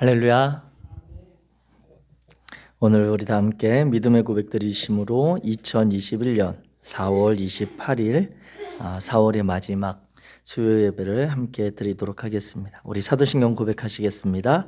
할렐루야. 오늘 우리 다 함께 믿음의 고백 드리심으로 2021년 4월 28일 4월의 마지막 수요 예배를 함께 드리도록 하겠습니다. 우리 사도신경 고백하시겠습니다.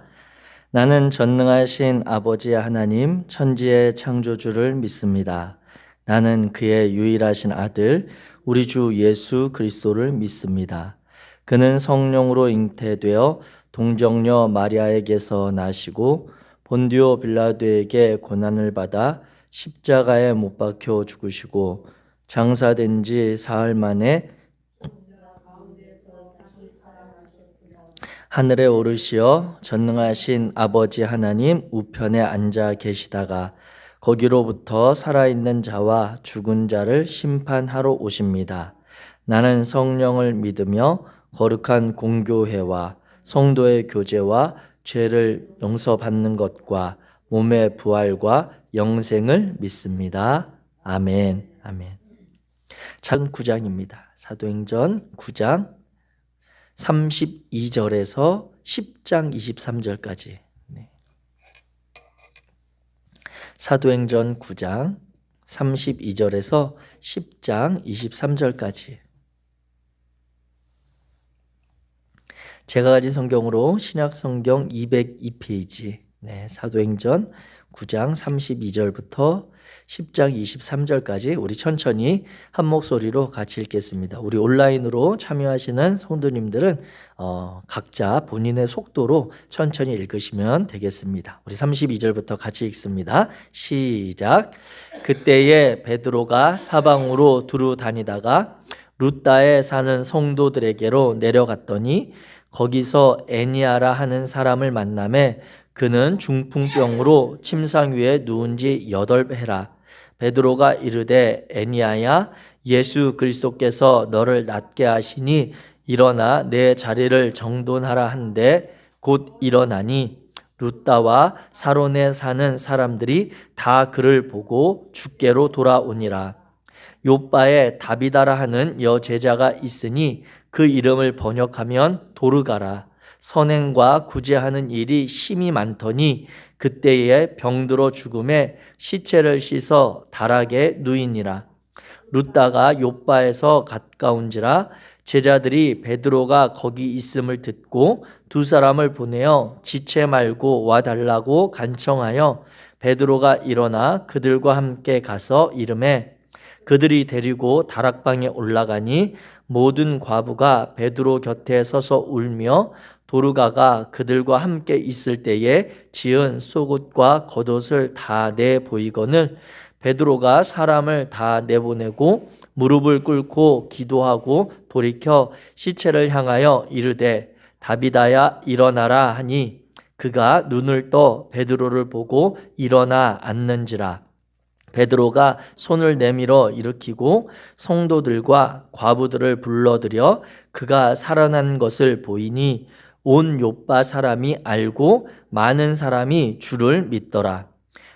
나는 전능하신 아버지 하나님 천지의 창조주를 믿습니다. 나는 그의 유일하신 아들 우리 주 예수 그리스도를 믿습니다. 그는 성령으로 잉태되어 동정녀 마리아에게서 나시고 본디오 빌라도에게 고난을 받아 십자가에 못 박혀 죽으시고 장사된 지 사흘 만에 하늘에 오르시어 전능하신 아버지 하나님 우편에 앉아 계시다가 거기로부터 살아있는 자와 죽은 자를 심판하러 오십니다. 나는 성령을 믿으며 거룩한 공교회와 성도의 교제와 죄를 용서받는 것과 몸의 부활과 영생을 믿습니다. 아멘. 아멘. 작은 9장입니다. 사도행전 9장 32절에서 10장 23절까지. 사도행전 9장 32절에서 10장 23절까지. 제가 가진 성경으로 신약 성경 202페이지, 사도행전 9장 32절부터 10장 23절까지 우리 천천히 한 목소리로 같이 읽겠습니다. 우리 온라인으로 참여하시는 성도님들은 각자 본인의 속도로 천천히 읽으시면 되겠습니다. 우리 32절부터 같이 읽습니다. 시작. 그때에 베드로가 사방으로 두루 다니다가 루다에 사는 성도들에게로 내려갔더니 거기서 애니아라 하는 사람을 만나매 그는 중풍병으로 침상 위에 누운 지 8해라. 베드로가 이르되 애니아야 예수 그리스도께서 너를 낫게 하시니 일어나 내 자리를 정돈하라 한데 곧 일어나니 루다와 사론에 사는 사람들이 다 그를 보고 주께로 돌아오니라. 요바에 다비다라 하는 여제자가 있으니 그 이름을 번역하면 도르가라. 선행과 구제하는 일이 심히 많더니 그때에 병들어 죽음에 시체를 씻어 다락에 누이니라. 루다가 요바에서 가까운지라 제자들이 베드로가 거기 있음을 듣고 두 사람을 보내어 지체 말고 와달라고 간청하여 베드로가 일어나 그들과 함께 가서 이르매 그들이 데리고 다락방에 올라가니 모든 과부가 베드로 곁에 서서 울며 도르가가 그들과 함께 있을 때에 지은 속옷과 겉옷을 다 내 보이거늘 베드로가 사람을 다 내보내고 무릎을 꿇고 기도하고 돌이켜 시체를 향하여 이르되 다비다야 일어나라 하니 그가 눈을 떠 베드로를 보고 일어나 앉는지라. 베드로가 손을 내밀어 일으키고 성도들과 과부들을 불러들여 그가 살아난 것을 보이니 온 요빠 사람이 알고 많은 사람이 주를 믿더라.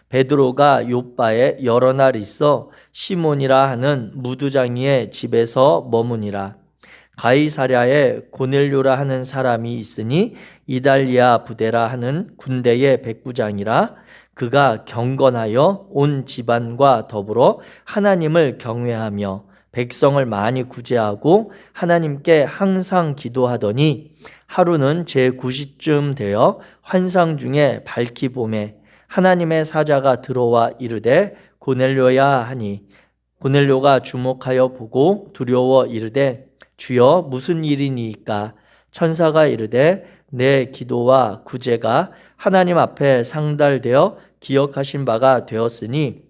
베드로가 요빠에 여러 날 있어 시몬이라 하는 무두장이의 집에서 머무니라. 가이사랴에 고넬료라 하는 사람이 있으니 이달리아 부대라 하는 군대의 백부장이라. 그가 경건하여 온 집안과 더불어 하나님을 경외하며 백성을 많이 구제하고 하나님께 항상 기도하더니 하루는 제9시쯤 되어 환상 중에 밝히 보매 하나님의 사자가 들어와 이르되 고넬료야 하니 고넬료가 주목하여 보고 두려워 이르되 주여 무슨 일이니이까? 천사가 이르되 내 기도와 구제가 하나님 앞에 상달되어 기억하신 바가 되었으니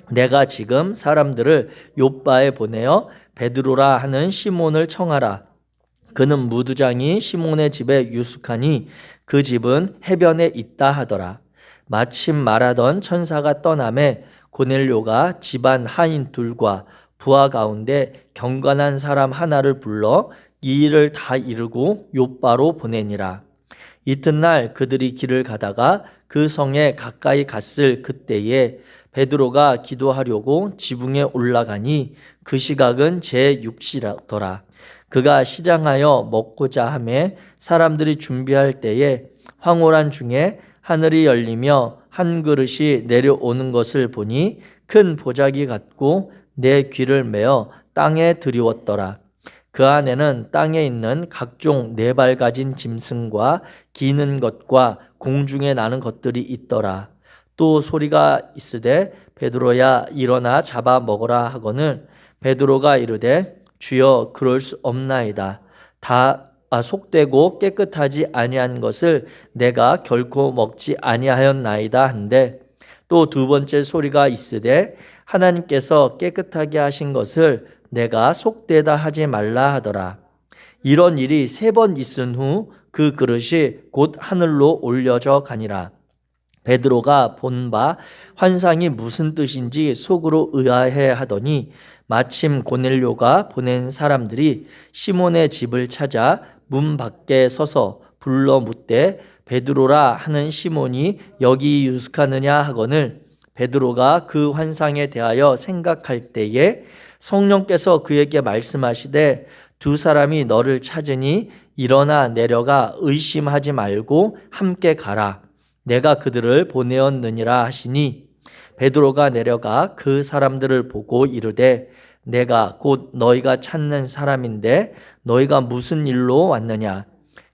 내가 지금 사람들을 요빠에 보내어 베드로라 하는 시몬을 청하라. 그는 무두장이 시몬의 집에 유숙하니 그 집은 해변에 있다 하더라. 마침 말하던 천사가 떠나매 고넬료가 집안 하인 둘과 부하 가운데 경건한 사람 하나를 불러 이 일을 다 이루고 요빠로 보내니라. 이튿날 그들이 길을 가다가 그 성에 가까이 갔을 그때에 베드로가 기도하려고 지붕에 올라가니 그 시각은 제6시더라. 그가 시장하여 먹고자 하매 사람들이 준비할 때에 황홀한 중에 하늘이 열리며 한 그릇이 내려오는 것을 보니 큰 보자기 같고 내 귀를 메어 땅에 드리웠더라. 그 안에는 땅에 있는 각종 네 발 가진 짐승과 기는 것과 공중에 나는 것들이 있더라. 또 소리가 있으되 베드로야 일어나 잡아 먹으라 하거늘 베드로가 이르되 주여 그럴 수 없나이다. 다 속되고 깨끗하지 아니한 것을 내가 결코 먹지 아니하였나이다 한데 또 두 번째 소리가 있으되 하나님께서 깨끗하게 하신 것을 내가 속되다 하지 말라 하더라. 이런 일이 세 번 있은 후 그 그릇이 곧 하늘로 올려져 가니라. 베드로가 본 바 환상이 무슨 뜻인지 속으로 의아해 하더니 마침 고넬료가 보낸 사람들이 시몬의 집을 찾아 문 밖에 서서 불러 묻되 베드로라 하는 시몬이 여기 유숙하느냐 하거늘 베드로가 그 환상에 대하여 생각할 때에 성령께서 그에게 말씀하시되 두 사람이 너를 찾으니 일어나 내려가 의심하지 말고 함께 가라. 내가 그들을 보내었느니라 하시니 베드로가 내려가 그 사람들을 보고 이르되 내가 곧 너희가 찾는 사람인데 너희가 무슨 일로 왔느냐.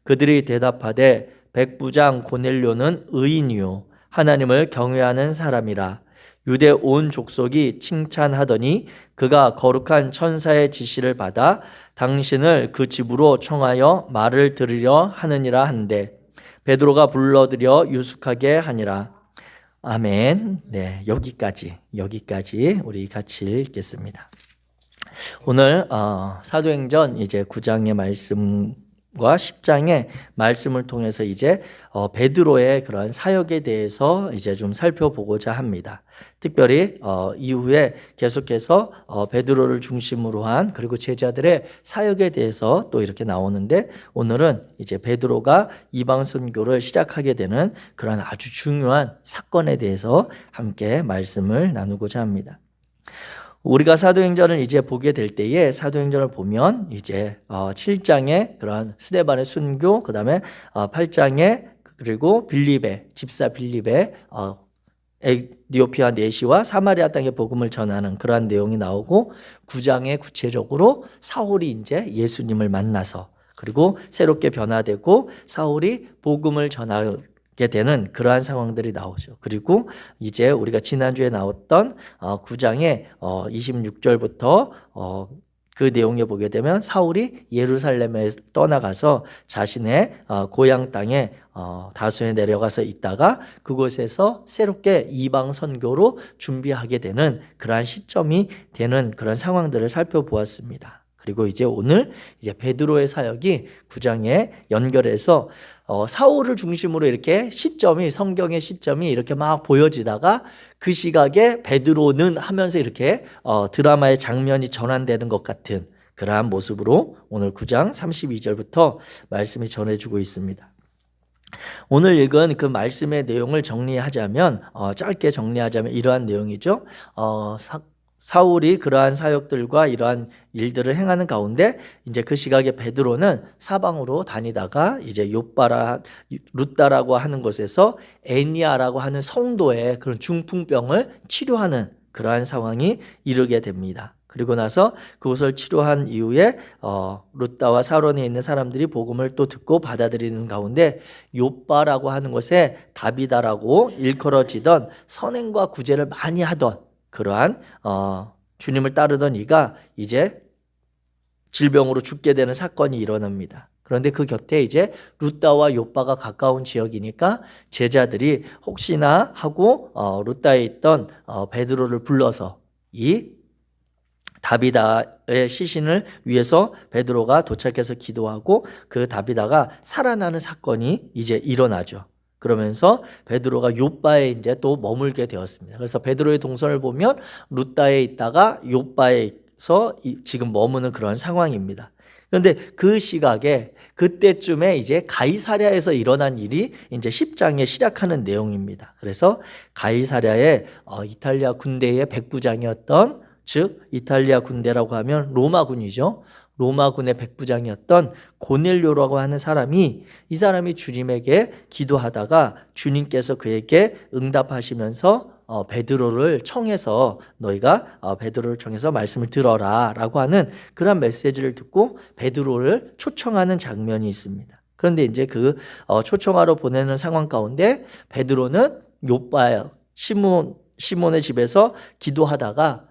그들이 대답하되 백부장 고넬료는 의인이요 하나님을 경외하는 사람이라. 유대 온 족속이 칭찬하더니 그가 거룩한 천사의 지시를 받아 당신을 그 집으로 청하여 말을 들으려 하느니라 한데 베드로가 불러들여 유숙하게 하니라. 아멘. 네, 여기까지 우리 같이 읽겠습니다. 오늘 사도행전 이제 9장의 말씀과 10장의 말씀을 통해서 이제 베드로의 그런 사역에 대해서 이제 좀 살펴보고자 합니다. 특별히 이후에 계속해서 베드로를 중심으로 한 그리고 제자들의 사역에 대해서 또 이렇게 나오는데 오늘은 이제 베드로가 이방 선교를 시작하게 되는 그런 아주 중요한 사건에 대해서 함께 말씀을 나누고자 합니다. 우리가 사도행전을 이제 보게 될 때에 사도행전을 보면 이제 7장에 그런 스데반의 순교, 그 다음에 8장에 그리고 빌립의 집사 빌립의 에디오피아 내시와 사마리아 땅의 복음을 전하는 그러한 내용이 나오고 9장에 구체적으로 사울이 이제 예수님을 만나서 그리고 새롭게 변화되고 사울이 복음을 전하게 되는 그러한 상황들이 나오죠. 그리고 이제 우리가 지난주에 나왔던 9장의 26절부터 그 내용에 보게 되면 사울이 예루살렘에 떠나가서 자신의 고향 땅에 다소에 내려가서 있다가 그곳에서 새롭게 이방 선교로 준비하게 되는 그러한 시점이 되는 그런 상황들을 살펴보았습니다. 그리고 이제 오늘 이제 베드로의 사역이 9장에 연결해서 사울을 중심으로 이렇게 시점이 성경의 시점이 이렇게 막 보여지다가 그 시각에 베드로는 하면서 이렇게 드라마의 장면이 전환되는 것 같은 그러한 모습으로 오늘 9장 32절부터 말씀이 전해주고 있습니다. 오늘 읽은 그 말씀의 내용을 정리하자면 짧게 정리하자면 이러한 내용이죠. 사울이 그러한 사역들과 이러한 일들을 행하는 가운데 이제 그 시각에 베드로는 사방으로 다니다가 이제 욥바라 룻다라고 하는 곳에서 애니아라고 하는 성도의 그런 중풍병을 치료하는 그러한 상황이 이르게 됩니다. 그리고 나서 그것을 치료한 이후에 룻다와 사론에 있는 사람들이 복음을 또 듣고 받아들이는 가운데 욥바라고 하는 곳에 다비다라고 일컬어지던 선행과 구제를 많이 하던 그러한 주님을 따르던 이가 이제 질병으로 죽게 되는 사건이 일어납니다. 그런데 그 곁에 이제 룻다와 욥바가 가까운 지역이니까 제자들이 혹시나 하고 룻다에 있던 베드로를 불러서 이 다비다의 시신을 위해서 베드로가 도착해서 기도하고 그 다비다가 살아나는 사건이 이제 일어나죠. 그러면서 베드로가 욥바에 이제 또 머물게 되었습니다. 그래서 베드로의 동선을 보면 룻다에 있다가 욥바에서 지금 머무는 그런 상황입니다. 그런데 그 시각에 그때쯤에 이제 가이사랴에서 일어난 일이 이제 10장에 시작하는 내용입니다. 그래서 가이사랴에 이탈리아 군대의 백부장이었던 즉 이탈리아 군대라고 하면 로마군이죠. 로마군의 백부장이었던 고넬료라고 하는 사람이, 이 사람이 주님에게 기도하다가 주님께서 그에게 응답하시면서 베드로를 청해서 너희가 베드로를 청해서 말씀을 들어라 라고 하는 그런 메시지를 듣고 베드로를 초청하는 장면이 있습니다. 그런데 이제 그 초청하러 보내는 상황 가운데 베드로는 요빠 시몬의 집에서 기도하다가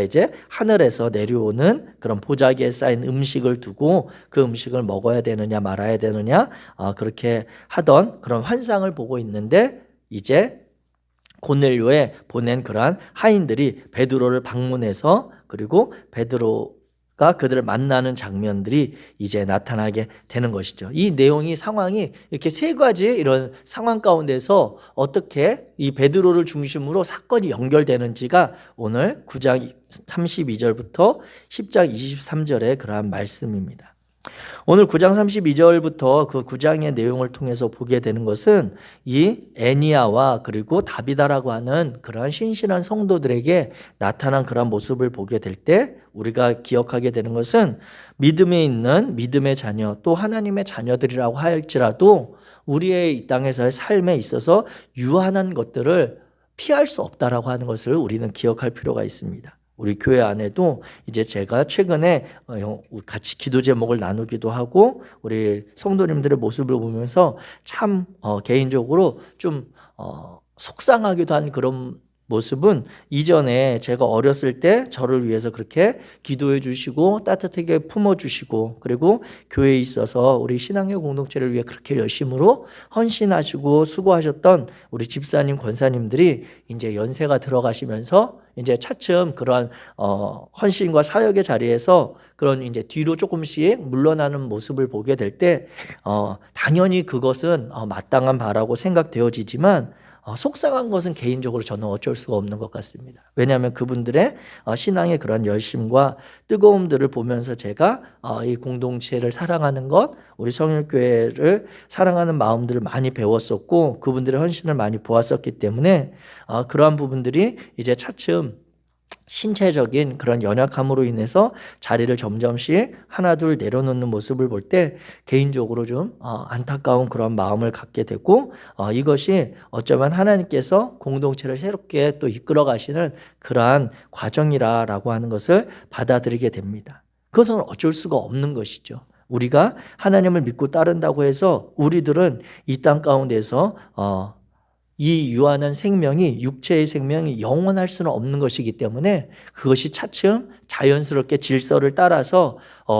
이제 하늘에서 내려오는 그런 보자기에 쌓인 음식을 두고 그 음식을 먹어야 되느냐 말아야 되느냐 그렇게 하던 그런 환상을 보고 있는데, 이제 고넬료에 보낸 그러한 하인들이 베드로를 방문해서 그리고 베드로가 그들을 만나는 장면들이 이제 나타나게 되는 것이죠. 이 내용이, 상황이 이렇게 세 가지 이런 상황 가운데서 어떻게 이 베드로를 중심으로 사건이 연결되는지가 오늘 9장 32절부터 10장 23절의 그러한 말씀입니다. 오늘 9장 32절부터 그 9장의 내용을 통해서 보게 되는 것은 이 애니야와 그리고 다비다라고 하는 그러한 신실한 성도들에게 나타난 그러한 모습을 보게 될 때 우리가 기억하게 되는 것은, 믿음에 있는 믿음의 자녀, 또 하나님의 자녀들이라고 할지라도 우리의 이 땅에서의 삶에 있어서 유한한 것들을 피할 수 없다라고 하는 것을 우리는 기억할 필요가 있습니다. 우리 교회 안에도 이제 제가 최근에 같이 기도 제목을 나누기도 하고 우리 성도님들의 모습을 보면서 참 개인적으로 좀 속상하기도 한 그런 모습은, 이전에 제가 어렸을 때 저를 위해서 그렇게 기도해 주시고 따뜻하게 품어주시고 그리고 교회에 있어서 우리 신앙의 공동체를 위해 그렇게 열심으로 헌신하시고 수고하셨던 우리 집사님, 권사님들이 이제 연세가 들어가시면서 이제 차츰 그러한 헌신과 사역의 자리에서 그런 이제 뒤로 조금씩 물러나는 모습을 보게 될 때 당연히 그것은 마땅한 바라고 생각되어지지만 속상한 것은 개인적으로 저는 어쩔 수가 없는 것 같습니다. 왜냐하면 그분들의 신앙의 그런 열심과 뜨거움들을 보면서 제가 이 공동체를 사랑하는 것, 우리 성일교회를 사랑하는 마음들을 많이 배웠었고 그분들의 헌신을 많이 보았었기 때문에 그러한 부분들이 이제 차츰 신체적인 그런 연약함으로 인해서 자리를 점점씩 하나둘 내려놓는 모습을 볼 때 개인적으로 좀 안타까운 그런 마음을 갖게 되고, 이것이 어쩌면 하나님께서 공동체를 새롭게 또 이끌어 가시는 그러한 과정이라고 하는 것을 받아들이게 됩니다. 그것은 어쩔 수가 없는 것이죠. 우리가 하나님을 믿고 따른다고 해서 우리들은 이 땅 가운데서 이 유한한 생명이, 육체의 생명이 영원할 수는 없는 것이기 때문에 그것이 차츰 자연스럽게 질서를 따라서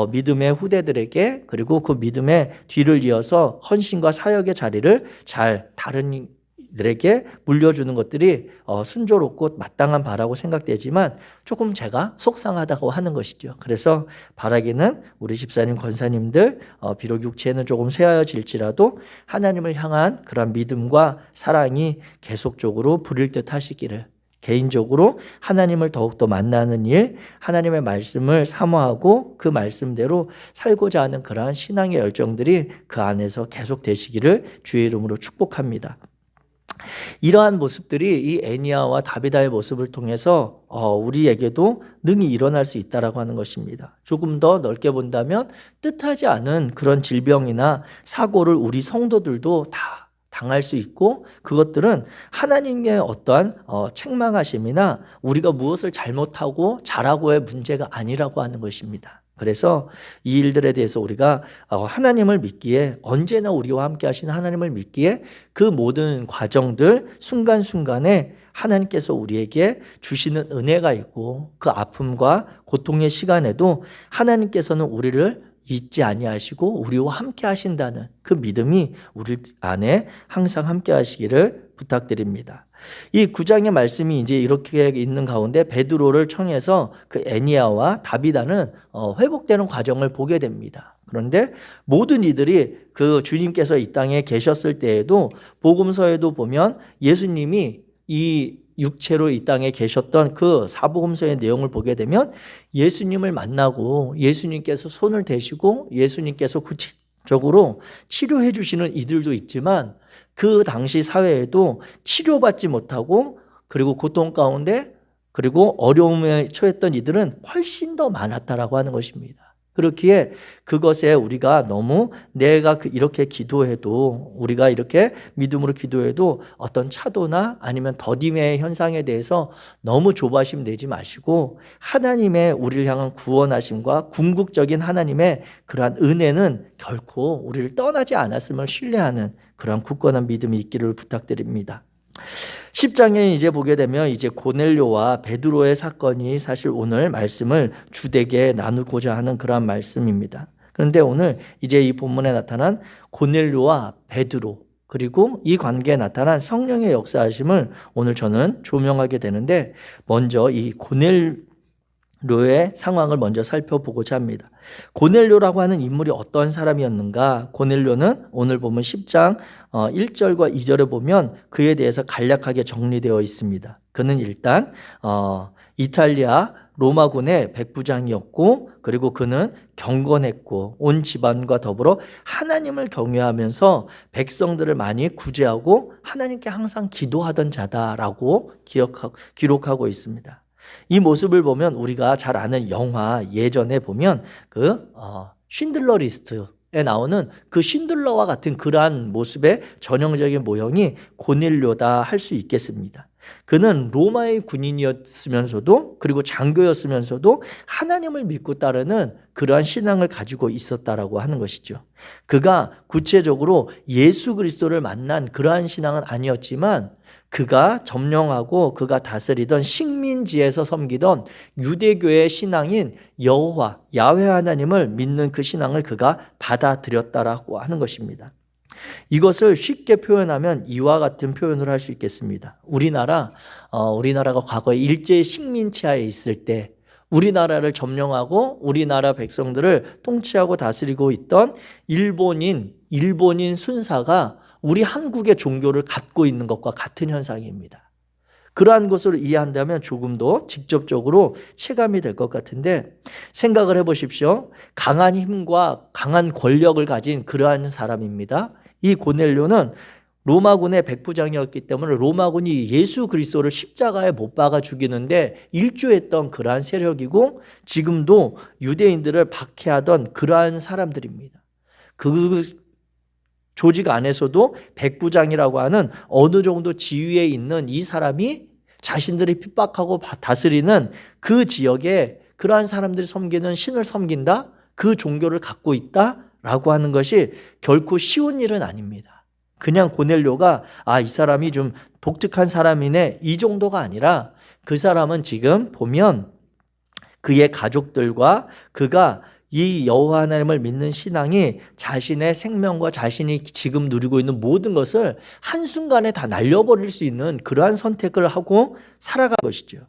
믿음의 후대들에게 그리고 그 믿음의 뒤를 이어서 헌신과 사역의 자리를 잘 다른 이들에게 물려주는 것들이 순조롭고 마땅한 바라고 생각되지만 조금 제가 속상하다고 하는 것이죠. 그래서 바라기는 우리 집사님, 권사님들 비록 육체는 조금 쇠하여질지라도 하나님을 향한 그런 믿음과 사랑이 계속적으로 부릴 듯 하시기를, 개인적으로 하나님을 더욱더 만나는 일, 하나님의 말씀을 사모하고 그 말씀대로 살고자 하는 그러한 신앙의 열정들이 그 안에서 계속 되시기를 주의 이름으로 축복합니다. 이러한 모습들이 이 애니야와 다비다의 모습을 통해서 우리에게도 능히 일어날 수 있다라고 하는 것입니다. 조금 더 넓게 본다면 뜻하지 않은 그런 질병이나 사고를 우리 성도들도 다 당할 수 있고, 그것들은 하나님의 어떠한 책망하심이나 우리가 무엇을 잘못하고 잘하고의 문제가 아니라고 하는 것입니다. 그래서 이 일들에 대해서 우리가 하나님을 믿기에, 언제나 우리와 함께 하시는 하나님을 믿기에 그 모든 과정들 순간순간에 하나님께서 우리에게 주시는 은혜가 있고, 그 아픔과 고통의 시간에도 하나님께서는 우리를 잊지 아니하시고 우리와 함께 하신다는 그 믿음이 우리 안에 항상 함께 하시기를 부탁드립니다. 이 9장의 말씀이 이제 이렇게 있는 가운데 베드로를 청해서 그 애니야와 다비다는 회복되는 과정을 보게 됩니다. 그런데 모든 이들이 그 주님께서 이 땅에 계셨을 때에도 복음서에도 보면 예수님이 이 육체로 이 땅에 계셨던 그 사복음서의 내용을 보게 되면 예수님을 만나고 예수님께서 손을 대시고 예수님께서 구체적으로 치료해 주시는 이들도 있지만, 그 당시 사회에도 치료받지 못하고 그리고 고통 가운데 그리고 어려움에 처했던 이들은 훨씬 더 많았다라고 하는 것입니다. 그렇기에 그것에 우리가 너무 내가 이렇게 기도해도, 우리가 이렇게 믿음으로 기도해도 어떤 차도나 아니면 더딤의 현상에 대해서 너무 조바심 내지 마시고, 하나님의 우리를 향한 구원하심과 궁극적인 하나님의 그러한 은혜는 결코 우리를 떠나지 않았음을 신뢰하는 그러한 굳건한 믿음이 있기를 부탁드립니다. 10장에 이제 보게 되면 이제 고넬료와 베드로의 사건이 사실 오늘 말씀을 주되게 나누고자 하는 그러한 말씀입니다. 그런데 오늘 이제 이 본문에 나타난 고넬료와 베드로, 그리고 이 관계에 나타난 성령의 역사하심을 오늘 저는 조명하게 되는데, 먼저 이 고넬료의 상황을 먼저 살펴보고자 합니다. 고넬료라고 하는 인물이 어떤 사람이었는가? 고넬료는 오늘 보면 10장 1절과 2절에 보면 그에 대해서 간략하게 정리되어 있습니다. 그는 일단 이탈리아 로마군의 백부장이었고, 그리고 그는 경건했고 온 집안과 더불어 하나님을 경외하면서 백성들을 많이 구제하고 하나님께 항상 기도하던 자다라고 기록하고 있습니다. 이 모습을 보면 우리가 잘 아는 영화, 예전에 보면 쉰들러 리스트에 나오는 그 쉰들러와 같은 그러한 모습의 전형적인 모형이 고넬료다 할 수 있겠습니다. 그는 로마의 군인이었으면서도, 그리고 장교였으면서도 하나님을 믿고 따르는 그러한 신앙을 가지고 있었다라고 하는 것이죠. 그가 구체적으로 예수 그리스도를 만난 그러한 신앙은 아니었지만, 그가 점령하고 그가 다스리던 식민지에서 섬기던 유대교의 신앙인 여호와, 야훼 하나님을 믿는 그 신앙을 그가 받아들였다라고 하는 것입니다. 이것을 쉽게 표현하면 이와 같은 표현을 할 수 있겠습니다. 우리나라가 과거에 일제 식민지하에 있을 때 우리나라를 점령하고 우리나라 백성들을 통치하고 다스리고 있던 일본인 순사가 우리 한국의 종교를 갖고 있는 것과 같은 현상입니다. 그러한 것으로 이해한다면 조금 더 직접적으로 체감이 될 것 같은데, 생각을 해보십시오. 강한 힘과 강한 권력을 가진 그러한 사람입니다. 이 고넬료는 로마군의 백부장이었기 때문에 로마군이 예수 그리스도를 십자가에 못 박아 죽이는데 일조했던 그러한 세력이고, 지금도 유대인들을 박해하던 그러한 사람들입니다. 그 조직 안에서도 백부장이라고 하는 어느 정도 지위에 있는 이 사람이 자신들이 핍박하고 다스리는 그 지역에 그러한 사람들이 섬기는 신을 섬긴다? 그 종교를 갖고 있다라고 하는 것이 결코 쉬운 일은 아닙니다. 그냥 고넬료가 이 사람이 좀 독특한 사람이네, 이 정도가 아니라, 그 사람은 지금 보면 그의 가족들과 그가 이 여호와 하나님을 믿는 신앙이 자신의 생명과 자신이 지금 누리고 있는 모든 것을 한순간에 다 날려버릴 수 있는 그러한 선택을 하고 살아간 것이죠.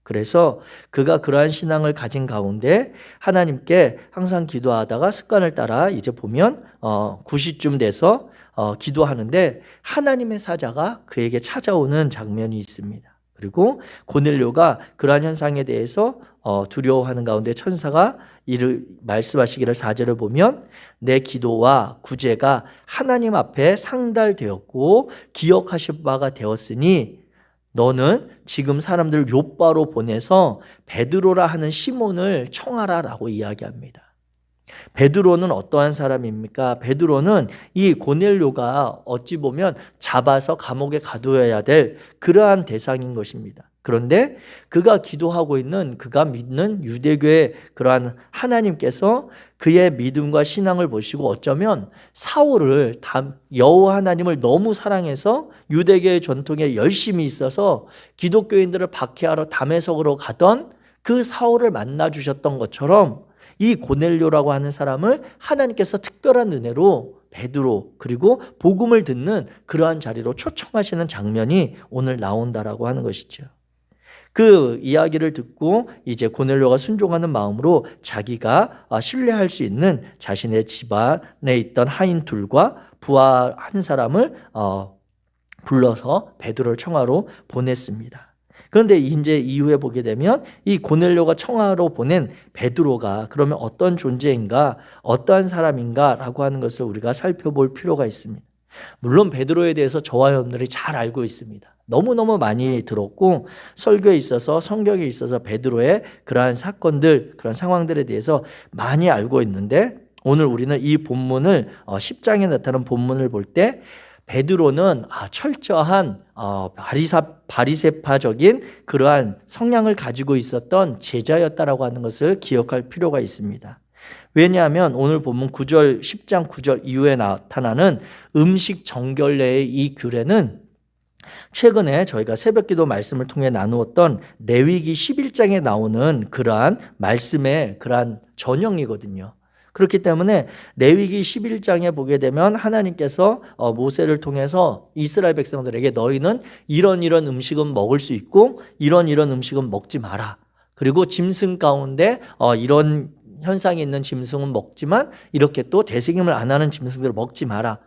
그래서 그가 그러한 신앙을 가진 가운데 하나님께 항상 기도하다가 습관을 따라 이제 보면 9시쯤 돼서 기도하는데 하나님의 사자가 그에게 찾아오는 장면이 있습니다. 그리고 고넬료가 그러한 현상에 대해서 두려워하는 가운데 천사가 이를 말씀하시기를 4절을 보면, 내 기도와 구제가 하나님 앞에 상달되었고 기억하실 바가 되었으니 너는 지금 사람들을 욥바로 보내서 베드로라 하는 시몬을 청하라라고 이야기합니다. 베드로는 어떠한 사람입니까? 베드로는 이 고넬료가 어찌 보면 잡아서 감옥에 가두어야 될 그러한 대상인 것입니다. 그런데 그가 기도하고 있는, 그가 믿는 유대교의 그러한 하나님께서 그의 믿음과 신앙을 보시고 어쩌면 사울을, 여호와 하나님을 너무 사랑해서 유대교의 전통에 열심히 있어서 기독교인들을 박해하러 다메섹으로 가던 그 사울을 만나 주셨던 것처럼 이 고넬료라고 하는 사람을 하나님께서 특별한 은혜로 베드로, 그리고 복음을 듣는 그러한 자리로 초청하시는 장면이 오늘 나온다라고 하는 것이죠. 그 이야기를 듣고 이제 고넬료가 순종하는 마음으로 자기가 신뢰할 수 있는 자신의 집안에 있던 하인 둘과 부하 한 사람을 불러서 베드로를 청하로 보냈습니다. 그런데 이제 이후에 보게 되면 이 고넬료가 청하로 보낸 베드로가 그러면 어떤 존재인가, 어떠한 사람인가 라고 하는 것을 우리가 살펴볼 필요가 있습니다. 물론 베드로에 대해서 저와 여러분들이 잘 알고 있습니다. 너무너무 많이 들었고 설교에 있어서 성경에 있어서 베드로의 그러한 사건들, 그런 상황들에 대해서 많이 알고 있는데 오늘 우리는 이 본문을 10장에 나타난 본문을 볼 때 베드로는 철저한 바리새파적인 그러한 성향을 가지고 있었던 제자였다라고 하는 것을 기억할 필요가 있습니다. 왜냐하면 오늘 본문 9절 10장 9절 이후에 나타나는 음식 정결례의 이 규례는 최근에 저희가 새벽기도 말씀을 통해 나누었던 레위기 11장에 나오는 그러한 말씀의 그러한 전형이거든요. 그렇기 때문에 레위기 11장에 보게 되면 하나님께서 모세를 통해서 이스라엘 백성들에게 너희는 이런 음식은 먹을 수 있고 이런 음식은 먹지 마라. 그리고 짐승 가운데 이런 현상이 있는 짐승은 먹지만 이렇게 또 되새김을 안 하는 짐승들을 먹지 마라.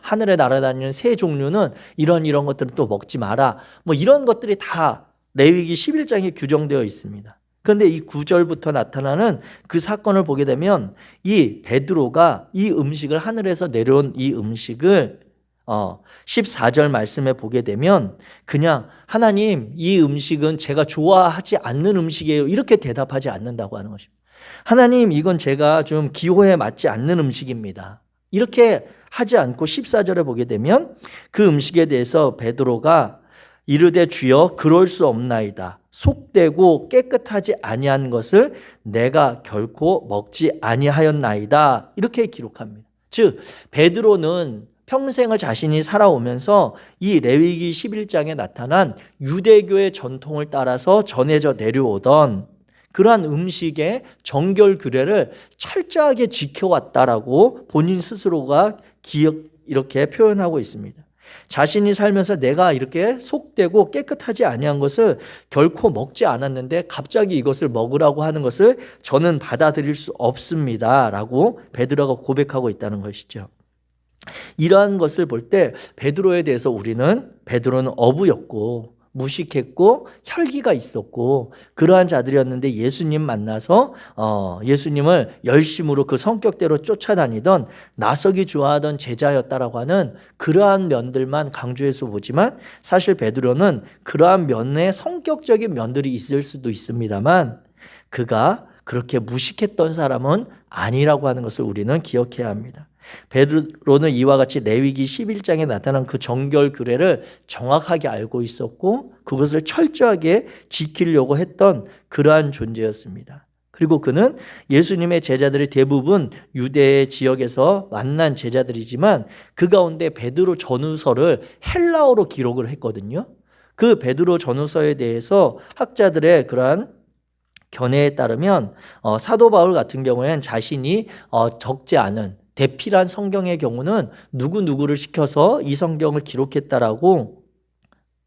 하늘에 날아다니는 새 종류는 이런 것들은 또 먹지 마라. 이런 것들이 다 레위기 11장에 규정되어 있습니다. 그런데 이 9절부터 나타나는 그 사건을 보게 되면 이 베드로가 이 음식을 하늘에서 내려온 이 음식을 14절 말씀에 보게 되면 그냥 하나님 이 음식은 제가 좋아하지 않는 음식이에요 이렇게 대답하지 않는다고 하는 것입니다. 하나님 이건 제가 좀 기호에 맞지 않는 음식입니다. 이렇게 하지 않고 14절에 보게 되면 그 음식에 대해서 베드로가 이르되 주여 그럴 수 없나이다. 속되고 깨끗하지 아니한 것을 내가 결코 먹지 아니하였나이다. 이렇게 기록합니다. 즉 베드로는 평생을 자신이 살아오면서 이 레위기 11장에 나타난 유대교의 전통을 따라서 전해져 내려오던 그러한 음식의 정결 규례를 철저하게 지켜왔다라고 본인 스스로가 이렇게 표현하고 있습니다. 자신이 살면서 내가 이렇게 속되고 깨끗하지 아니한 것을 결코 먹지 않았는데 갑자기 이것을 먹으라고 하는 것을 저는 받아들일 수 없습니다 라고 베드로가 고백하고 있다는 것이죠. 이러한 것을 볼 때 베드로에 대해서 베드로는 어부였고 무식했고 혈기가 있었고 그러한 자들이었는데 예수님 만나서 예수님을 열심으로 그 성격대로 쫓아다니던 나서기 좋아하던 제자였다라고 하는 그러한 면들만 강조해서 보지만 사실 베드로는 그러한 면의 성격적인 면들이 있을 수도 있습니다만 그가 그렇게 무식했던 사람은 아니라고 하는 것을 우리는 기억해야 합니다. 베드로는 이와 같이 레위기 11장에 나타난 그 정결 규례를 정확하게 알고 있었고 그것을 철저하게 지키려고 했던 그러한 존재였습니다. 그리고 그는 예수님의 제자들이 대부분 유대 지역에서 만난 제자들이지만 그 가운데 베드로 전후서를 헬라어로 기록을 했거든요. 그 베드로 전후서에 대해서 학자들의 그러한 견해에 따르면 사도 바울 같은 경우에는 자신이 적지 않은 대필한 성경의 경우는 누구를 시켜서 이 성경을 기록했다라고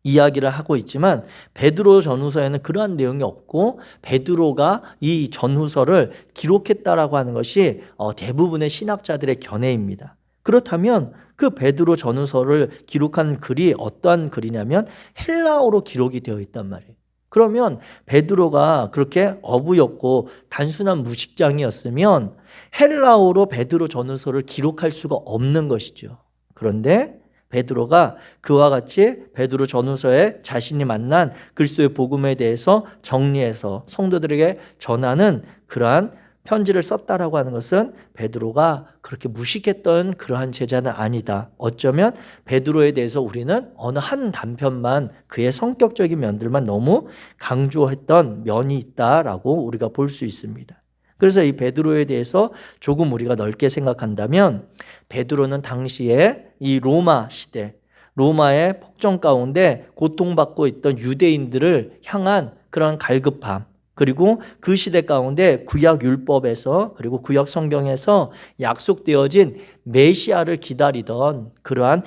이야기를 하고 있지만 베드로 전후서에는 그러한 내용이 없고 베드로가 이 전후서를 기록했다라고 하는 것이 대부분의 신학자들의 견해입니다. 그렇다면 그 베드로 전후서를 기록한 글이 어떠한 글이냐면 헬라어로 기록이 되어 있단 말이에요. 그러면 베드로가 그렇게 어부였고 단순한 무식장이었으면 헬라어로 베드로 전후서를 기록할 수가 없는 것이죠. 그런데 베드로가 그와 같이 베드로 전후서에 자신이 만난 그리스도의 복음에 대해서 정리해서 성도들에게 전하는 그러한 편지를 썼다라고 하는 것은 베드로가 그렇게 무식했던 그러한 제자는 아니다. 어쩌면 베드로에 대해서 우리는 어느 한 단편만 그의 성격적인 면들만 너무 강조했던 면이 있다라고 우리가 볼 수 있습니다. 그래서 이 베드로에 대해서 조금 우리가 넓게 생각한다면 베드로는 당시에 이 로마 시대, 로마의 폭정 가운데 고통받고 있던 유대인들을 향한 그런 갈급함, 그리고 그 시대 가운데 구약 율법에서 그리고 구약 성경에서 약속되어진 메시아를 기다리던 그러한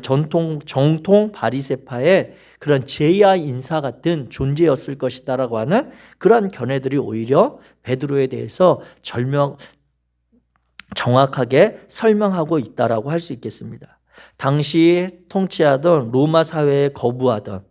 정통 바리새파의 그런 제야 인사 같은 존재였을 것이다라고 하는 그러한 견해들이 오히려 베드로에 대해서 정확하게 설명하고 있다라고 할 수 있겠습니다. 당시 통치하던 로마 사회에 거부하던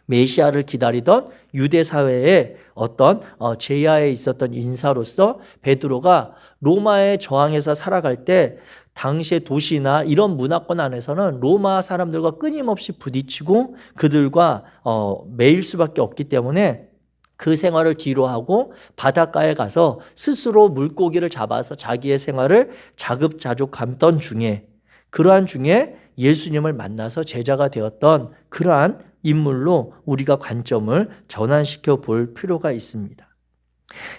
메시아를 기다리던 유대 사회의 어떤 제야에 있었던 인사로서 베드로가 로마의 저항에서 살아갈 때 당시의 도시나 이런 문화권 안에서는 로마 사람들과 끊임없이 부딪히고 그들과 매일 수밖에 없기 때문에 그 생활을 뒤로하고 바닷가에 가서 스스로 물고기를 잡아서 자기의 생활을 자급자족하던 중에, 그러한 중에 예수님을 만나서 제자가 되었던 그러한 인물로 우리가 관점을 전환시켜 볼 필요가 있습니다.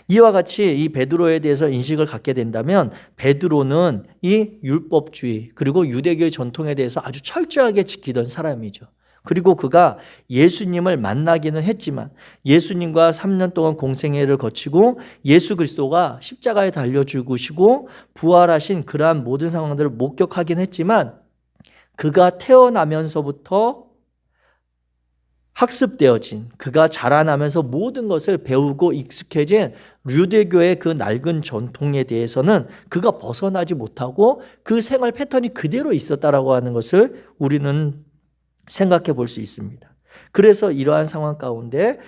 이와 같이 이 베드로에 대해서 인식을 갖게 된다면 베드로는 이 율법주의 그리고 유대교의 전통에 대해서 아주 철저하게 지키던 사람이죠. 그리고 그가 예수님을 만나기는 했지만 예수님과 3년 동안 공생애를 거치고 예수 그리스도가 십자가에 달려 죽으시고 부활하신 그러한 모든 상황들을 목격하긴 했지만 그가 태어나면서부터 학습되어진, 그가 자라나면서 모든 것을 배우고 익숙해진 유대교의 그 낡은 전통에 대해서는 그가 벗어나지 못하고 그 생활 패턴이 그대로 있었다라고 하는 것을 우리는 생각해 볼 수 있습니다. 그래서 이러한 상황 가운데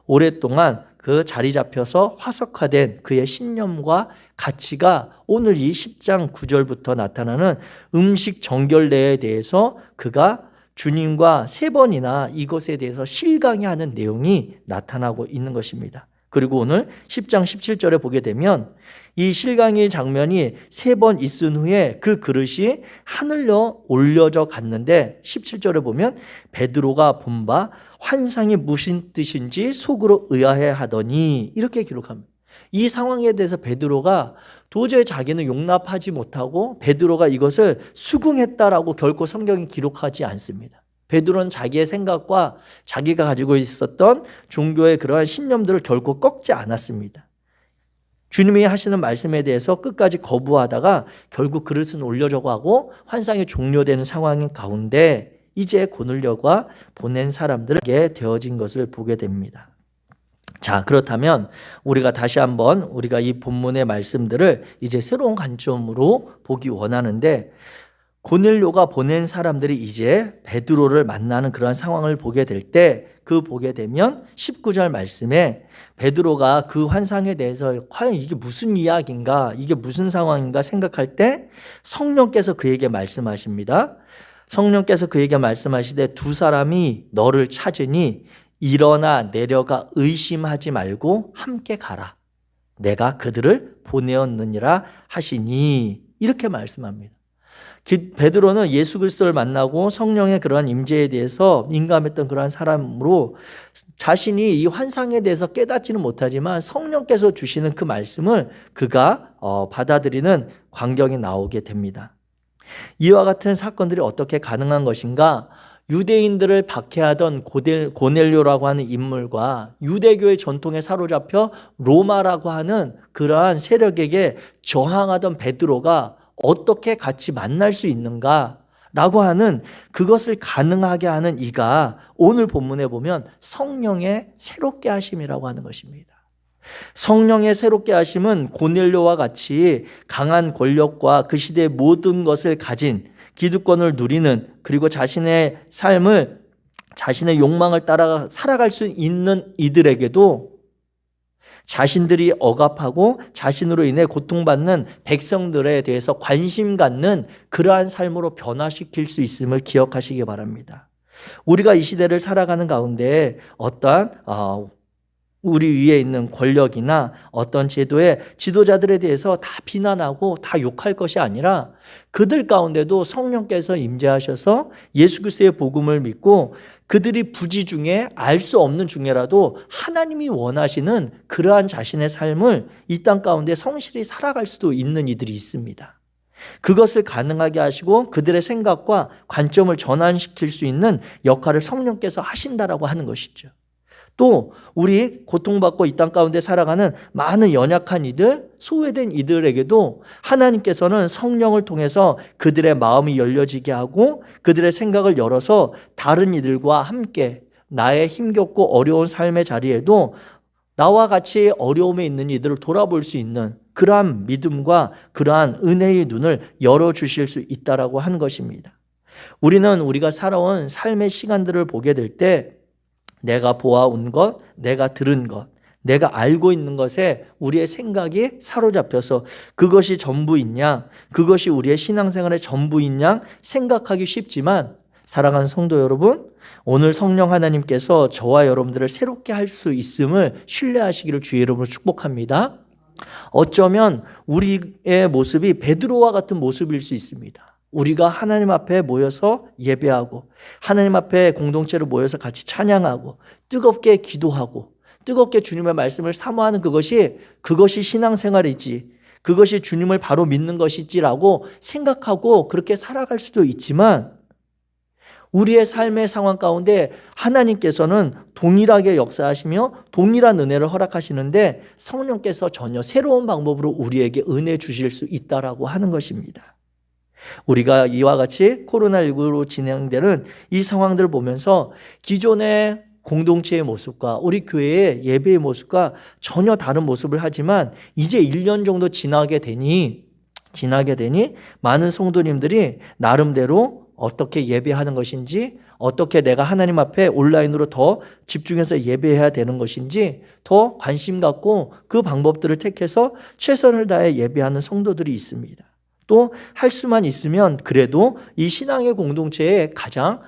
오랫동안 그 자리 잡혀서 화석화된 그의 신념과 가치가 오늘 이 10장 9절부터 나타나는 음식 정결례에 대해서 그가 주님과 3번이나 이것에 대해서 실강해하는 내용이 나타나고 있는 것입니다. 그리고 오늘 10장 17절에 보게 되면 이 실강의 장면이 3번 있은 후에 그 그릇이 하늘로 올려져 갔는데 17절에 보면 베드로가 본 바 환상이 무슨 뜻인지 속으로 의아해 하더니 이렇게 기록합니다. 이 상황에 대해서 베드로가 도저히 자기는 용납하지 못하고 베드로가 이것을 수긍했다라고 결코 성경이 기록하지 않습니다. 베드로는 자기의 생각과 자기가 가지고 있었던 종교의 그러한 신념들을 결코 꺾지 않았습니다. 주님이 하시는 말씀에 대해서 끝까지 거부하다가 결국 그릇은 올려져 가고 환상이 종료되는 상황인 가운데 이제 고넬료가 보낸 사람들에게 되어진 것을 보게 됩니다. 자, 그렇다면 우리가 다시 한번 우리가 이 본문의 말씀들을 이제 새로운 관점으로 보기 원하는데 고넬료가 보낸 사람들이 이제 베드로를 만나는 그러한 상황을 보게 될 때 그 보게 되면 19절 말씀에 베드로가 그 환상에 대해서 과연 이게 무슨 이야기인가, 이게 무슨 상황인가 생각할 때 성령께서 그에게 말씀하십니다. 성령께서 그에게 말씀하시되 두 사람이 너를 찾으니 일어나 내려가 의심하지 말고 함께 가라. 내가 그들을 보내었느니라 하시니 이렇게 말씀합니다. 베드로는 예수 그리스도를 만나고 성령의 그러한 임재에 대해서 민감했던 그러한 사람으로 자신이 이 환상에 대해서 깨닫지는 못하지만 성령께서 주시는 그 말씀을 그가 받아들이는 광경이 나오게 됩니다. 이와 같은 사건들이 어떻게 가능한 것인가? 유대인들을 박해하던 고넬료라고 하는 인물과 유대교의 전통에 사로잡혀 로마라고 하는 그러한 세력에게 저항하던 베드로가 어떻게 같이 만날 수 있는가라고 하는 그것을 가능하게 하는 이가 오늘 본문에 보면 성령의 새롭게 하심이라고 하는 것입니다. 성령의 새롭게 하심은 고넬료와 같이 강한 권력과 그 시대의 모든 것을 가진 기득권을 누리는 그리고 자신의 삶을 자신의 욕망을 따라 살아갈 수 있는 이들에게도 자신들이 억압하고 자신으로 인해 고통받는 백성들에 대해서 관심 갖는 그러한 삶으로 변화시킬 수 있음을 기억하시기 바랍니다. 우리가 이 시대를 살아가는 가운데 어떠한 우리 위에 있는 권력이나 어떤 제도의 지도자들에 대해서 다 비난하고 다 욕할 것이 아니라 그들 가운데도 성령께서 임재하셔서 예수 그리스도의 복음을 믿고 그들이 부지 중에 알 수 없는 중에라도 하나님이 원하시는 그러한 자신의 삶을 이 땅 가운데 성실히 살아갈 수도 있는 이들이 있습니다. 그것을 가능하게 하시고 그들의 생각과 관점을 전환시킬 수 있는 역할을 성령께서 하신다라고 하는 것이죠. 또 우리 고통받고 이 땅 가운데 살아가는 많은 연약한 이들, 소외된 이들에게도 하나님께서는 성령을 통해서 그들의 마음이 열려지게 하고 그들의 생각을 열어서 다른 이들과 함께 나의 힘겹고 어려운 삶의 자리에도 나와 같이 어려움에 있는 이들을 돌아볼 수 있는 그러한 믿음과 그러한 은혜의 눈을 열어주실 수 있다라고 하는 것입니다. 우리는 우리가 살아온 삶의 시간들을 보게 될 때 내가 보아온 것, 내가 들은 것, 내가 알고 있는 것에 우리의 생각이 사로잡혀서 그것이 전부인 양, 그것이 우리의 신앙생활의 전부인 양 생각하기 쉽지만, 사랑하는 성도 여러분, 오늘 성령 하나님께서 저와 여러분들을 새롭게 할 수 있음을 신뢰하시기를 주의 이름으로 축복합니다. 어쩌면 우리의 모습이 베드로와 같은 모습일 수 있습니다. 우리가 하나님 앞에 모여서 예배하고 하나님 앞에 공동체로 모여서 같이 찬양하고 뜨겁게 기도하고 뜨겁게 주님의 말씀을 사모하는 그것이 신앙생활이지, 그것이 주님을 바로 믿는 것이지라고 생각하고 그렇게 살아갈 수도 있지만, 우리의 삶의 상황 가운데 하나님께서는 동일하게 역사하시며 동일한 은혜를 허락하시는데 성령께서 전혀 새로운 방법으로 우리에게 은혜 주실 수 있다라고 하는 것입니다. 우리가 이와 같이 코로나19로 진행되는 이 상황들을 보면서 기존의 공동체의 모습과 우리 교회의 예배의 모습과 전혀 다른 모습을 하지만, 이제 1년 정도 지나게 되니 많은 성도님들이 나름대로 어떻게 예배하는 것인지, 어떻게 내가 하나님 앞에 온라인으로 더 집중해서 예배해야 되는 것인지 더 관심 갖고 그 방법들을 택해서 최선을 다해 예배하는 성도들이 있습니다. 또 할 수만 있으면 그래도 이 신앙의 공동체에 가장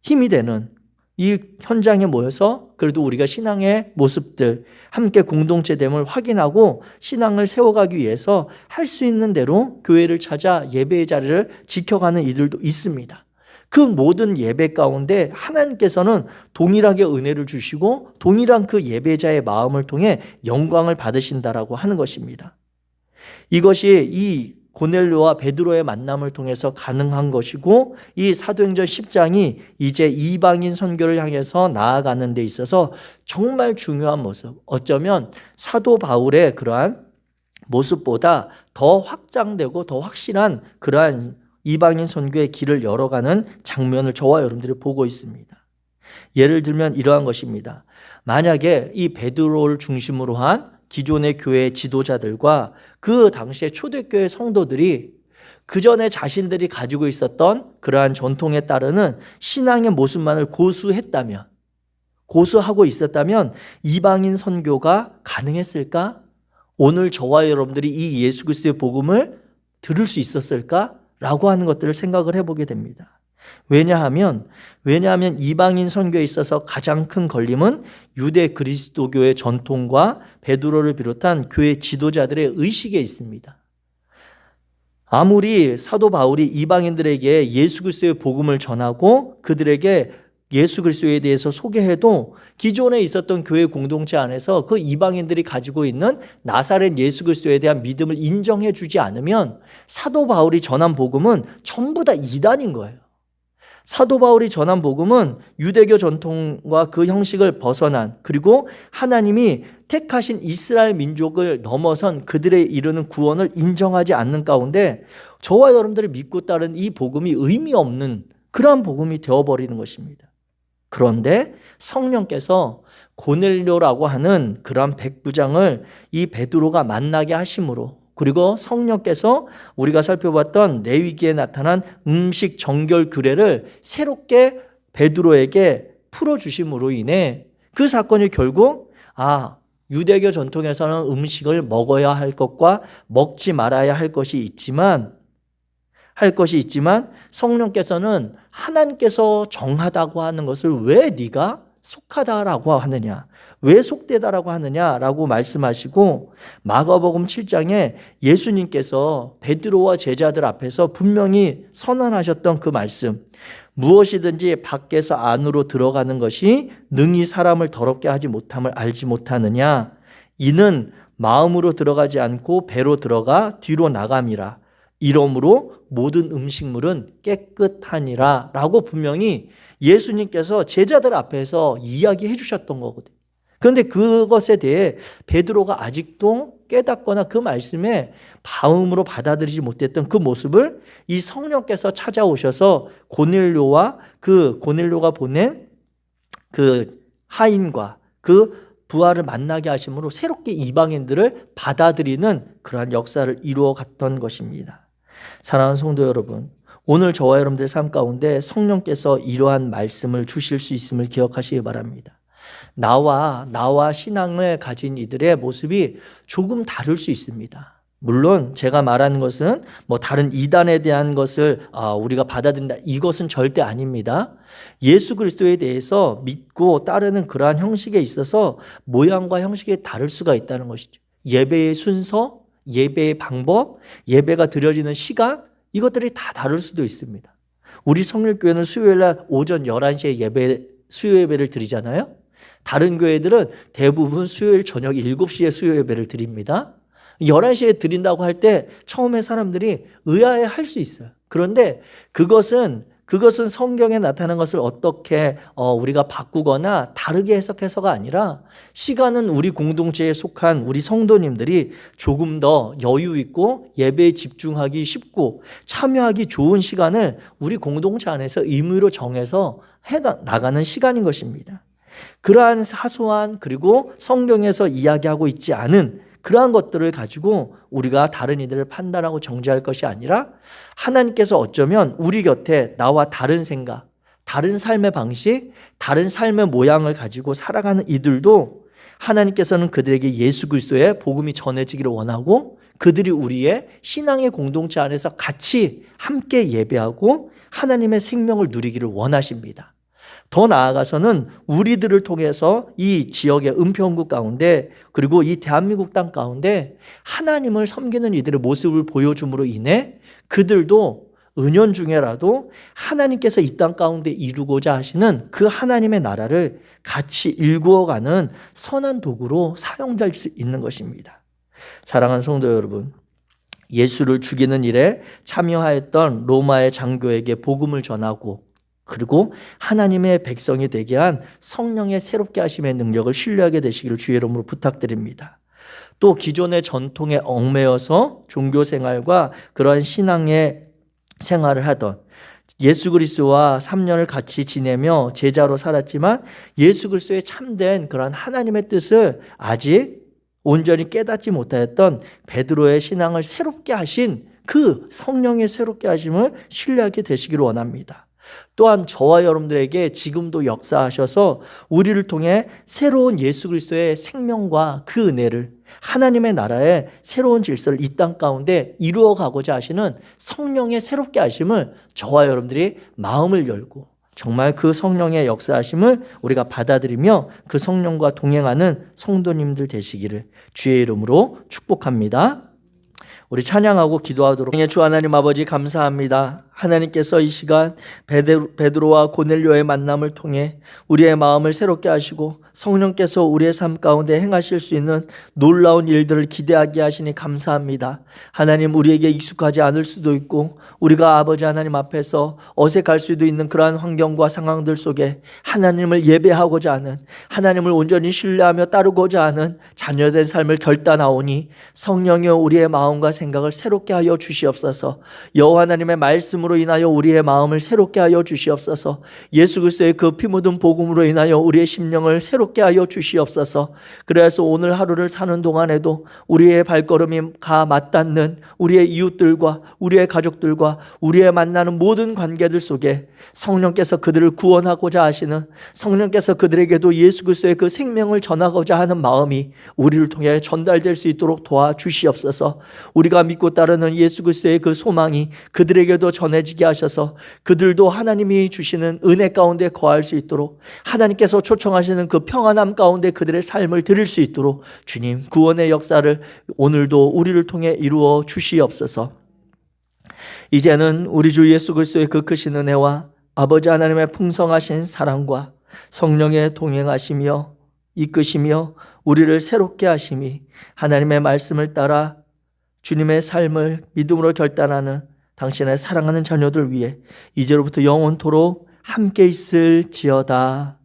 힘이 되는 이 현장에 모여서 그래도 우리가 신앙의 모습들, 함께 공동체됨을 확인하고 신앙을 세워가기 위해서 할 수 있는 대로 교회를 찾아 예배의 자리를 지켜가는 이들도 있습니다. 그 모든 예배 가운데 하나님께서는 동일하게 은혜를 주시고 동일한 그 예배자의 마음을 통해 영광을 받으신다라고 하는 것입니다. 이것이 이 고넬료와 베드로의 만남을 통해서 가능한 것이고, 이 사도행전 10장이 이제 이방인 선교를 향해서 나아가는 데 있어서 정말 중요한 모습, 어쩌면 사도 바울의 그러한 모습보다 더 확장되고 더 확실한 그러한 이방인 선교의 길을 열어가는 장면을 저와 여러분들이 보고 있습니다. 예를 들면 이러한 것입니다. 만약에 이 베드로를 중심으로 한 기존의 교회 지도자들과 그 당시의 초대교회 성도들이 그 전에 자신들이 가지고 있었던 그러한 전통에 따르는 신앙의 모습만을 고수하고 있었다면 이방인 선교가 가능했을까? 오늘 저와 여러분들이 이 예수 그리스도의 복음을 들을 수 있었을까? 라고 하는 것들을 생각을 해보게 됩니다. 왜냐하면 이방인 선교에 있어서 가장 큰 걸림은 유대 그리스도교의 전통과 베드로를 비롯한 교회 지도자들의 의식에 있습니다. 아무리 사도 바울이 이방인들에게 예수 그리스도의 복음을 전하고 그들에게 예수 그리스도에 대해서 소개해도 기존에 있었던 교회 공동체 안에서 그 이방인들이 가지고 있는 나사렛 예수 그리스도에 대한 믿음을 인정해 주지 않으면 사도 바울이 전한 복음은 전부 다 이단인 거예요. 사도 바울이 전한 복음은 유대교 전통과 그 형식을 벗어난, 그리고 하나님이 택하신 이스라엘 민족을 넘어선 그들의 이루는 구원을 인정하지 않는 가운데 저와 여러분들이 믿고 따른 이 복음이 의미 없는 그러한 복음이 되어버리는 것입니다. 그런데 성령께서 고넬료라고 하는 그러한 백부장을 이 베드로가 만나게 하심으로, 그리고 성령께서 우리가 살펴봤던 레위기에 나타난 음식 정결 규례를 새롭게 베드로에게 풀어주심으로 인해 그 사건이 결국 유대교 전통에서는 음식을 먹어야 할 것과 먹지 말아야 할 것이 있지만 성령께서는 하나님께서 정하다고 하는 것을 왜 네가 속하다라고 하느냐, 왜 속되다라고 하느냐라고 말씀하시고, 마가복음 7장에 예수님께서 베드로와 제자들 앞에서 분명히 선언하셨던 그 말씀, 무엇이든지 밖에서 안으로 들어가는 것이 능히 사람을 더럽게 하지 못함을 알지 못하느냐, 이는 마음으로 들어가지 않고 배로 들어가 뒤로 나감이라. 이러므로 모든 음식물은 깨끗하니라 라고 분명히 예수님께서 제자들 앞에서 이야기해 주셨던 거거든요. 그런데 그것에 대해 베드로가 아직도 깨닫거나 그 말씀에 마음으로 받아들이지 못했던 그 모습을 이 성령께서 찾아오셔서 고넬료가 보낸 그 하인과 그 부하를 만나게 하심으로 새롭게 이방인들을 받아들이는 그러한 역사를 이루어 갔던 것입니다. 사랑하는 성도 여러분, 오늘 저와 여러분들 삶 가운데 성령께서 이러한 말씀을 주실 수 있음을 기억하시기 바랍니다. 나와 신앙을 가진 이들의 모습이 조금 다를 수 있습니다. 물론 제가 말하는 것은 뭐 다른 이단에 대한 것을 우리가 받아들인다, 이것은 절대 아닙니다. 예수 그리스도에 대해서 믿고 따르는 그러한 형식에 있어서 모양과 형식이 다를 수가 있다는 것이죠. 예배의 순서, 예배의 방법, 예배가 드려지는 시간, 이것들이 다 다를 수도 있습니다. 우리 성일교회는 수요일날 오전 11시에 수요 예배를 드리잖아요. 다른 교회들은 대부분 수요일 저녁 7시에 수요 예배를 드립니다. 11시에 드린다고 할 때 처음에 사람들이 의아해 할 수 있어요. 그런데 그것은 성경에 나타난 것을 어떻게 우리가 바꾸거나 다르게 해석해서가 아니라, 시간은 우리 공동체에 속한 우리 성도님들이 조금 더 여유 있고 예배에 집중하기 쉽고 참여하기 좋은 시간을 우리 공동체 안에서 임의로 정해서 나가는 시간인 것입니다. 그러한 사소한, 그리고 성경에서 이야기하고 있지 않은 그러한 것들을 가지고 우리가 다른 이들을 판단하고 정죄할 것이 아니라, 하나님께서 어쩌면 우리 곁에 나와 다른 생각, 다른 삶의 방식, 다른 삶의 모양을 가지고 살아가는 이들도 하나님께서는 그들에게 예수 그리스도의 복음이 전해지기를 원하고, 그들이 우리의 신앙의 공동체 안에서 같이 함께 예배하고 하나님의 생명을 누리기를 원하십니다. 더 나아가서는 우리들을 통해서 이 지역의 은평구 가운데, 그리고 이 대한민국 땅 가운데 하나님을 섬기는 이들의 모습을 보여줌으로 인해 그들도 은연중에라도 하나님께서 이 땅 가운데 이루고자 하시는 그 하나님의 나라를 같이 일구어가는 선한 도구로 사용될 수 있는 것입니다. 사랑하는 성도 여러분, 예수를 죽이는 일에 참여하였던 로마의 장교에게 복음을 전하고, 그리고 하나님의 백성이 되게 한 성령의 새롭게 하심의 능력을 신뢰하게 되시기를 주의 이름으로 부탁드립니다. 또 기존의 전통에 얽매여서 종교생활과 그러한 신앙의 생활을 하던, 예수 그리스도와 3년을 같이 지내며 제자로 살았지만 예수 그리스도의 참된 그러한 하나님의 뜻을 아직 온전히 깨닫지 못하였던 베드로의 신앙을 새롭게 하신 그 성령의 새롭게 하심을 신뢰하게 되시기를 원합니다. 또한 저와 여러분들에게 지금도 역사하셔서 우리를 통해 새로운 예수 그리스도의 생명과 그 은혜를, 하나님의 나라의 새로운 질서를 이 땅 가운데 이루어가고자 하시는 성령의 새롭게 하심을 저와 여러분들이 마음을 열고 정말 그 성령의 역사하심을 우리가 받아들이며 그 성령과 동행하는 성도님들 되시기를 주의 이름으로 축복합니다. 우리 찬양하고 기도하도록. 주 하나님 아버지, 감사합니다. 하나님께서 이 시간 베드로와 고넬료의 만남을 통해 우리의 마음을 새롭게 하시고 성령께서 우리의 삶 가운데 행하실 수 있는 놀라운 일들을 기대하게 하시니 감사합니다. 하나님, 우리에게 익숙하지 않을 수도 있고 우리가 아버지 하나님 앞에서 어색할 수도 있는 그러한 환경과 상황들 속에 하나님을 예배하고자 하는, 하나님을 온전히 신뢰하며 따르고자 하는 자녀된 삶을 결단하오니 성령이여 우리의 마음과 생각을 새롭게 하여 주시옵소서. 여호와 하나님의 말씀으로 인하여 우리의 마음을 새롭게 하여 주시옵소서. 예수 그리스도의 그 피 묻은 복음으로 인하여 우리의 심령을 새롭게 하여 주시옵소서. 그래서 오늘 하루를 사는 동안에도 우리의 발걸음이 맞닿는 우리의 이웃들과 우리의 가족들과 우리의 만나는 모든 관계들 속에 성령께서 그들을 구원하고자 하시는, 성령께서 그들에게도 예수 그리스도의 그 생명을 전하고자 하는 마음이 우리를 통해 전달될 수 있도록 도와주시옵소서. 우리가 믿고 따르는 예수 그리스도의 그 소망이 그들에게도 전해지게 하셔서 그들도 하나님이 주시는 은혜 가운데 거할 수 있도록, 하나님께서 초청하시는 그 평안함 가운데 그들의 삶을 드릴 수 있도록 주님 구원의 역사를 오늘도 우리를 통해 이루어 주시옵소서. 이제는 우리 주 예수 그리스도의 그 크신 은혜와 아버지 하나님의 풍성하신 사랑과 성령의 동행하시며 이끄시며 우리를 새롭게 하심이 하나님의 말씀을 따라 주님의 삶을 믿음으로 결단하는 당신의 사랑하는 자녀들 위해 이제로부터 영원토록 함께 있을지어다.